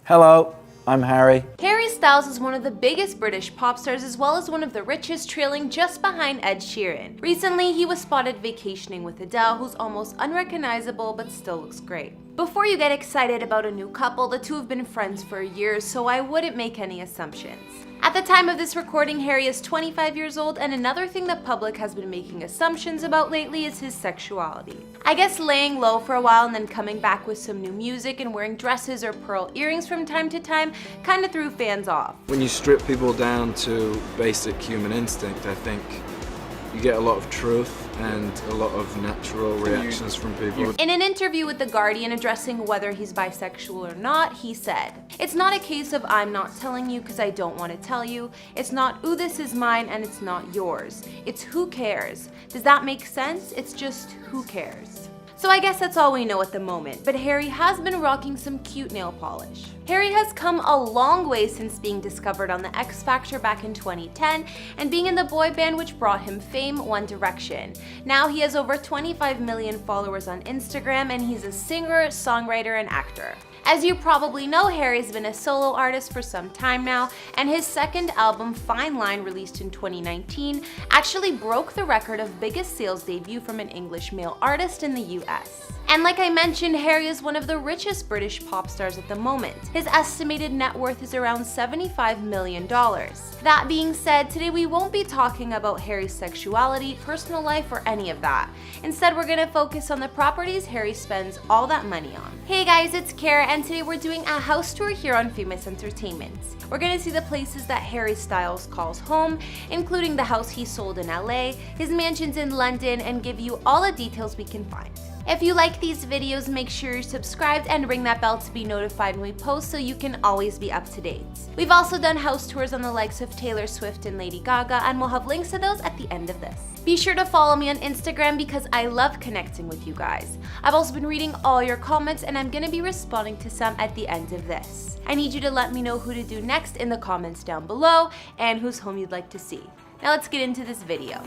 Hello, I'm Harry. Harry Styles is one of the biggest British pop stars as well as one of the richest, trailing just behind Ed Sheeran. Recently, he was spotted vacationing with Adele, who's almost unrecognizable but still looks great. Before you get excited about a new couple, the two have been friends for years, so I wouldn't make any assumptions. At the time of this recording, Harry is 25 years old, and another thing the public has been making assumptions about lately is his sexuality. I guess laying low for a while and then coming back with some new music and wearing dresses or pearl earrings from time to time kinda threw fans off. When you strip people down to basic human instinct, I think you get a lot of truth and a lot of natural reactions from people. In an interview with The Guardian addressing whether he's bisexual or not, he said, "It's not a case of I'm not telling you because I don't want to tell you. It's not, ooh, this is mine and it's not yours. It's who cares. Does that make sense? It's just who cares." So I guess that's all we know at the moment, but Harry has been rocking some cute nail polish. Harry has come a long way since being discovered on the X Factor back in 2010 and being in the boy band which brought him fame, One Direction. Now he has over 25 million followers on Instagram and he's a singer, songwriter, and actor. As you probably know, Harry's been a solo artist for some time now, and his second album, Fine Line, released in 2019, actually broke the record of biggest sales debut from an English male artist in the US. And like I mentioned, Harry is one of the richest British pop stars at the moment. His estimated net worth is around $75 million. That being said, today we won't be talking about Harry's sexuality, personal life, or any of that. Instead, we're gonna focus on the properties Harry spends all that money on. Hey guys, it's Kara, and today we're doing a house tour here on Famous Entertainment. We're gonna see the places that Harry Styles calls home, including the house he sold in LA, his mansions in London, and give you all the details we can find. If you like these videos, make sure you're subscribed and ring that bell to be notified when we post so you can always be up to date. We've also done house tours on the likes of Taylor Swift and Lady Gaga, and we'll have links to those at the end of this. Be sure to follow me on Instagram because I love connecting with you guys. I've also been reading all your comments and I'm gonna be responding to some at the end of this. I need you to let me know who to do next in the comments down below and whose home you'd like to see. Now let's get into this video.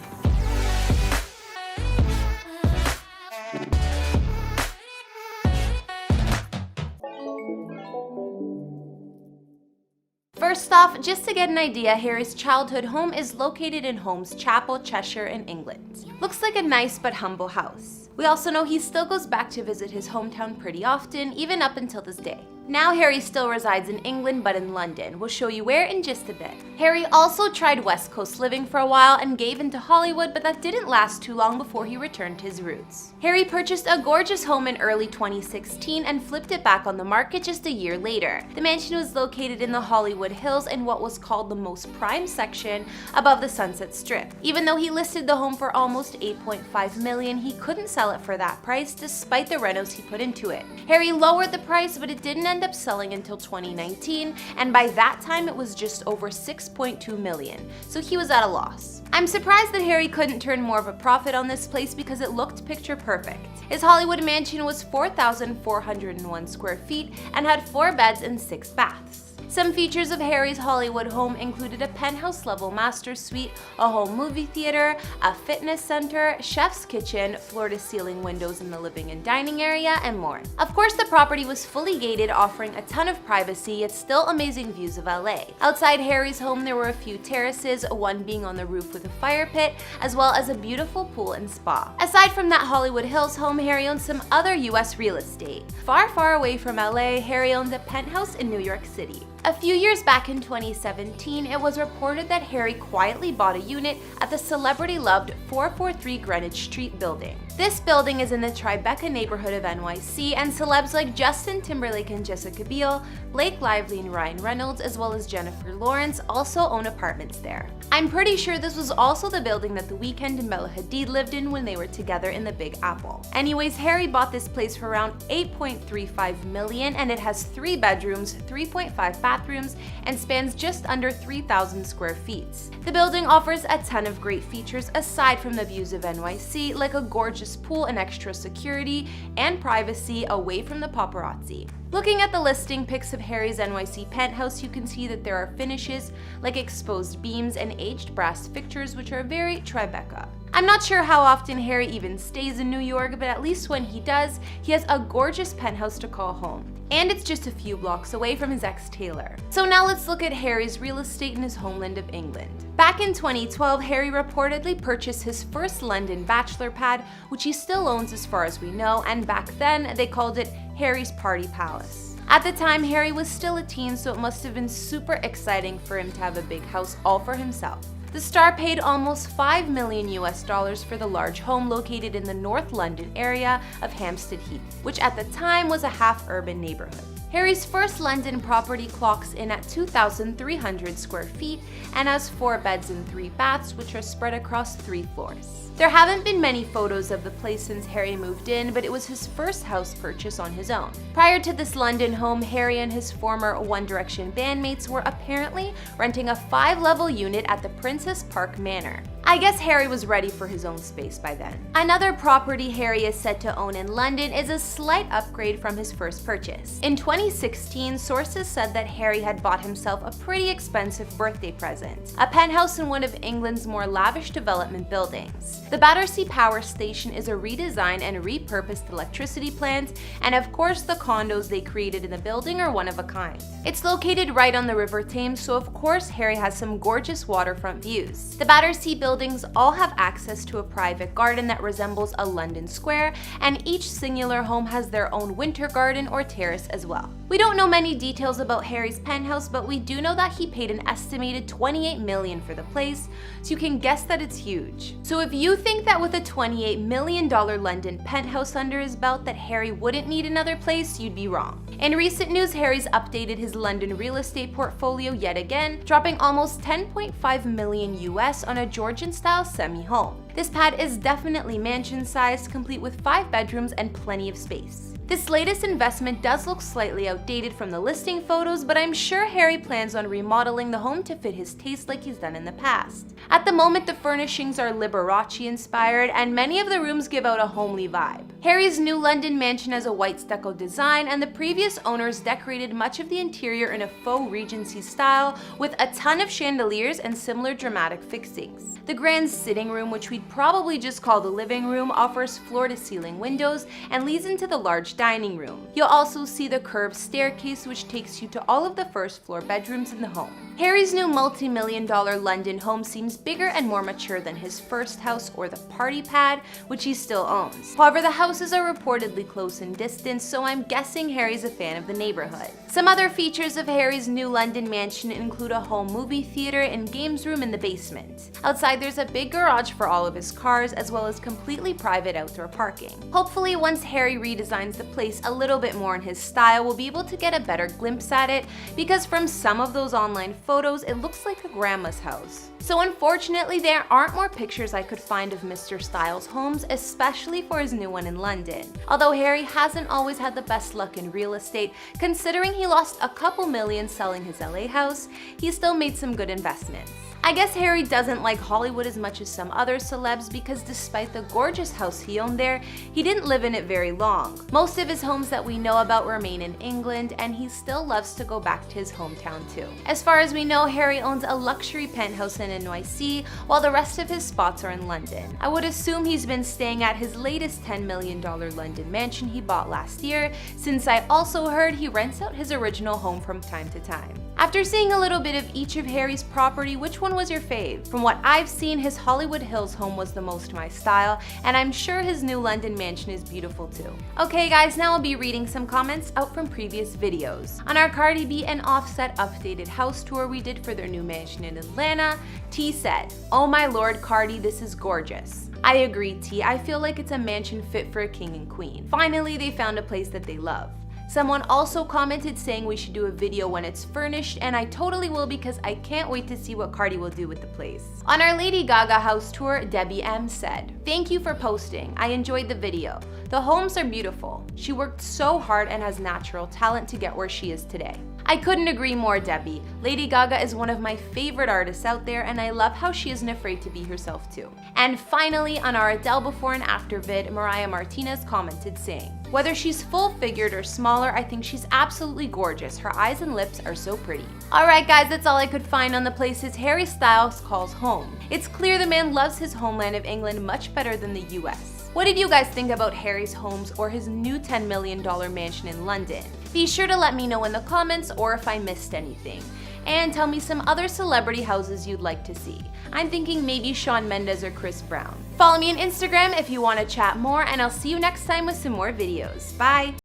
First off, just to get an idea, Harry's childhood home is located in Holmes Chapel, Cheshire in England. Looks like a nice but humble house. We also know he still goes back to visit his hometown pretty often, even up until this day. Now Harry still resides in England but in London. We'll show you where in just a bit. Harry also tried West Coast living for a while and gave into Hollywood, but that didn't last too long before he returned to his roots. Harry purchased a gorgeous home in early 2016 and flipped it back on the market just a year later. The mansion was located in the Hollywood Hills in what was called the most prime section above the Sunset Strip. Even though he listed the home for almost $8.5 million, he couldn't sell it for that price despite the renos he put into it. Harry lowered the price, but it didn't end up selling until 2019, and by that time it was just over $6.2 million, so he was at a loss. I'm surprised that Harry couldn't turn more of a profit on this place because it looked picture perfect. His Hollywood mansion was 4,401 square feet and had 4 beds and 6 baths. Some features of Harry's Hollywood home included a penthouse-level master suite, a home movie theater, a fitness center, chef's kitchen, floor-to-ceiling windows in the living and dining area, and more. Of course, the property was fully gated, offering a ton of privacy, yet still amazing views of LA. Outside Harry's home, there were a few terraces, one being on the roof with a fire pit, as well as a beautiful pool and spa. Aside from that Hollywood Hills home, Harry owned some other US real estate. Far away from LA, Harry owned a penthouse in New York City. A few years back in 2017, it was reported that Harry quietly bought a unit at the celebrity-loved 443 Greenwich Street building. This building is in the Tribeca neighborhood of NYC, and celebs like Justin Timberlake and Jessica Biel, Blake Lively and Ryan Reynolds, as well as Jennifer Lawrence also own apartments there. I'm pretty sure this was also the building that The Weeknd and Bella Hadid lived in when they were together in the Big Apple. Anyways, Harry bought this place for around $8.35 million, and it has 3 bedrooms, 3.5 bathrooms, and spans just under 3,000 square feet. The building offers a ton of great features aside from the views of NYC, like a gorgeous pool and extra security and privacy away from the paparazzi. Looking at the listing pics of Harry's NYC penthouse, you can see that there are finishes like exposed beams and aged brass fixtures, which are very Tribeca. I'm not sure how often Harry even stays in New York, but at least when he does, he has a gorgeous penthouse to call home. And it's just a few blocks away from his ex Taylor. So now let's look at Harry's real estate in his homeland of England. Back in 2012, Harry reportedly purchased his first London bachelor pad, which he still owns as far as we know, and back then they called it Harry's Party Palace. At the time, Harry was still a teen, so it must have been super exciting for him to have a big house all for himself. The star paid almost $5 million for the large home located in the North London area of Hampstead Heath, which at the time was a half-urban neighborhood. Harry's first London property clocks in at 2,300 square feet and has 4 beds and 3 baths, which are spread across 3 floors. There haven't been many photos of the place since Harry moved in, but it was his first house purchase on his own. Prior to this London home, Harry and his former One Direction bandmates were apparently renting a 5-level unit at the Princess Park Manor. I guess Harry was ready for his own space by then. Another property Harry is said to own in London is a slight upgrade from his first purchase. In 2016, sources said that Harry had bought himself a pretty expensive birthday present, a penthouse in one of England's more lavish development buildings. The Battersea Power Station is a redesigned and repurposed electricity plant, and of course the condos they created in the building are one of a kind. It's located right on the River Thames, so of course Harry has some gorgeous waterfront views. The Battersea buildings all have access to a private garden that resembles a London square, and each singular home has their own winter garden or terrace as well. We don't know many details about Harry's penthouse, but we do know that he paid an estimated $28 million for the place, so you can guess that it's huge. So if you think that with a $28 million London penthouse under his belt that Harry wouldn't need another place, you'd be wrong. In recent news, Harry's updated his London real estate portfolio yet again, dropping almost $10.5 million US on a Georgian-style semi-home. This pad is definitely mansion-sized, complete with 5 bedrooms and plenty of space. This latest investment does look slightly outdated from the listing photos, but I'm sure Harry plans on remodeling the home to fit his taste like he's done in the past. At the moment, the furnishings are Liberace inspired, and many of the rooms give out a homely vibe. Harry's new London mansion has a white stucco design, and the previous owners decorated much of the interior in a faux Regency style with a ton of chandeliers and similar dramatic fixings. The grand sitting room, which we'd probably just call the living room, offers floor-to-ceiling windows and leads into the large dining room. You'll also see the curved staircase, which takes you to all of the first floor bedrooms in the home. Harry's new multi-million-dollar London home seems bigger and more mature than his first house or the party pad, which he still owns. However, the houses are reportedly close in distance, so I'm guessing Harry's a fan of the neighborhood. Some other features of Harry's new London mansion include a home movie theater and games room in the basement. Outside, there's a big garage for all of his cars, as well as completely private outdoor parking. Hopefully, once Harry redesigns the place a little bit more in his style, we'll be able to get a better glimpse at it, because from some of those online photos, it looks like a grandma's house. So unfortunately, there aren't more pictures I could find of Mr. Styles' homes, especially for his new one in London. Although Harry hasn't always had the best luck in real estate, considering he lost a couple million selling his LA house, he still made some good investments. I guess Harry doesn't like Hollywood as much as some other celebs, because despite the gorgeous house he owned there, he didn't live in it very long. Most of his homes that we know about remain in England, and he still loves to go back to his hometown too. As far as we know, Harry owns a luxury penthouse in NYC, while the rest of his spots are in London. I would assume he's been staying at his latest $10 million London mansion he bought last year, since I also heard he rents out his original home from time to time. After seeing a little bit of each of Harry's property, which one was your fave? From what I've seen, his Hollywood Hills home was the most my style, and I'm sure his new London mansion is beautiful too. Okay guys, now I'll be reading some comments out from previous videos. On our Cardi B and Offset updated house tour we did for their new mansion in Atlanta, T said, "Oh my lord Cardi, this is gorgeous." I agree T, I feel like it's a mansion fit for a king and queen. Finally, they found a place that they love. Someone also commented saying we should do a video when it's furnished, and I totally will, because I can't wait to see what Cardi will do with the place. On our Lady Gaga house tour, Debbie M said, "Thank you for posting. I enjoyed the video. The homes are beautiful. She worked so hard and has natural talent to get where she is today. I couldn't agree more, Debbie. Lady Gaga is one of my favorite artists out there, and I love how she isn't afraid to be herself too. And finally, on our Adele before and after vid, Mariah Martinez commented saying, "Whether she's full-figured or smaller, I think she's absolutely gorgeous. Her eyes and lips are so pretty." Alright guys, that's all I could find on the places Harry Styles calls home. It's clear the man loves his homeland of England much better than the US. What did you guys think about Harry's homes or his new $10 million mansion in London? Be sure to let me know in the comments or if I missed anything. And tell me some other celebrity houses you'd like to see. I'm thinking maybe Shawn Mendes or Chris Brown. Follow me on Instagram if you want to chat more, and I'll see you next time with some more videos. Bye!